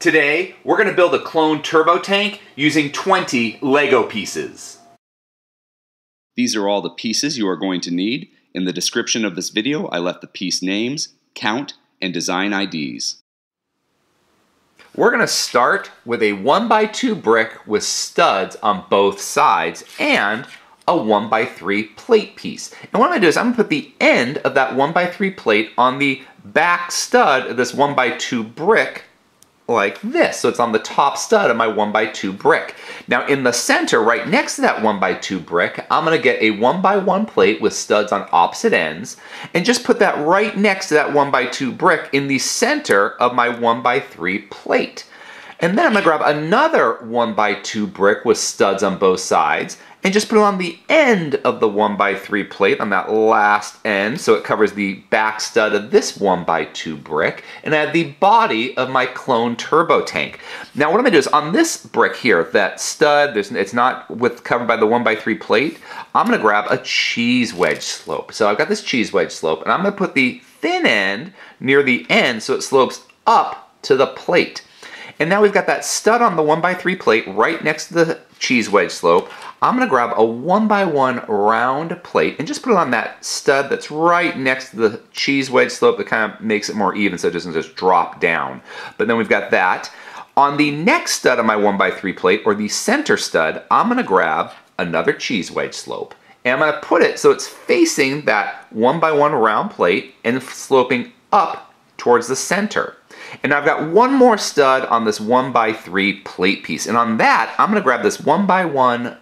Today, we're going to build a clone turbo tank using 20 Lego pieces. These are all the pieces you are going to need. In the description of this video, I left the piece names, count, and design IDs. We're going to start with a 1x2 brick with studs on both sides and a 1x3 plate piece. And what I'm going to do is I'm going to put the end of that 1x3 plate on the back stud of this 1x2 brick like this. So it's on the top stud of my 1x2 brick. Now in the center, right next to that 1x2 brick, I'm going to get a 1x1 plate with studs on opposite ends and just put that right next to that 1x2 brick in the center of my 1x3 plate. And then I'm going to grab another 1x2 brick with studs on both sides and just put it on the end of the 1x3 plate on that last end so it covers the back stud of this 1x2 brick, and I have the body of my clone turbo tank. Now what I'm going to do is on this brick here, that stud, it's not covered by the 1x3 plate, I'm going to grab a cheese wedge slope. So I've got this cheese wedge slope and I'm going to put the thin end near the end so it slopes up to the plate. And now we've got that stud on the 1x3 plate right next to the cheese wedge slope. I'm going to grab a 1x1 round plate and just put it on that stud that's right next to the cheese wedge slope that kind of makes it more even so it doesn't just drop down. But then we've got that. On the next stud of my 1x3 plate, or the center stud, I'm going to grab another cheese wedge slope. And I'm going to put it so it's facing that 1x1 round plate and sloping up towards the center. And I've got one more stud on this 1x3 plate piece. And on that, I'm going to grab this 1x1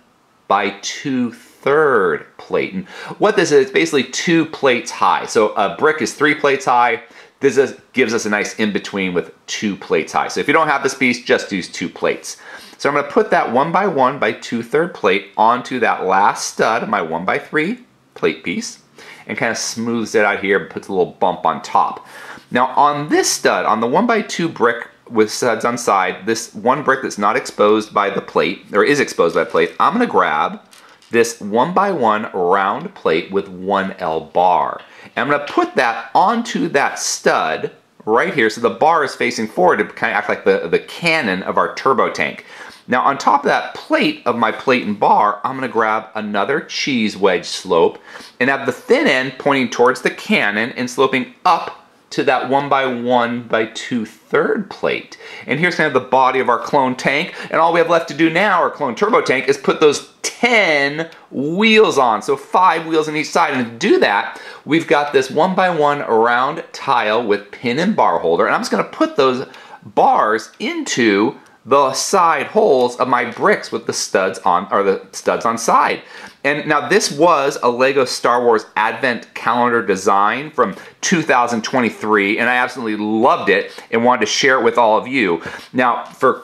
by 2/3 plate. And what this is, it's basically 2 plates high. So a brick is 3 plates high. This gives us a nice in-between with 2 plates high. So if you don't have this piece, just use 2 plates. So I'm going to put that 1x1 by 2/3 plate onto that last stud of my 1x3 plate piece and kind of smooths it out here and puts a little bump on top. Now on this stud, on the 1x2 brick with studs on side, this one brick that's not exposed by the plate, or is exposed by the plate, I'm going to grab this 1x1 round plate with 1L bar. And I'm going to put that onto that stud right here so the bar is facing forward to kind of act like the cannon of our turbo tank. Now on top of that plate of my plate and bar, I'm going to grab another cheese wedge slope and have the thin end pointing towards the cannon and sloping up to that 1x1 by 2/3 plate. And here's kind of the body of our clone tank. And all we have left to do now, our clone turbo tank, is put those 10 wheels on. So 5 wheels on each side. And to do that, we've got this 1x1 round tile with pin and bar holder. And I'm just going to put those bars into the side holes of my bricks with the studs on, or the studs on side. And now this was a LEGO Star Wars Advent Calendar design from 2023, and I absolutely loved it and wanted to share it with all of you. Now, for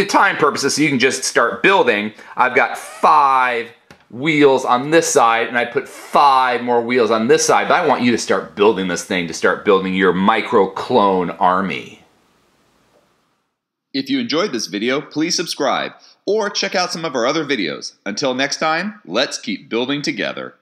time purposes, so you can just start building, I've got 5 wheels on this side, and I put 5 more wheels on this side, but I want you to start building this thing, to start building your micro clone army. If you enjoyed this video, please subscribe or check out some of our other videos. Until next time, let's keep building together.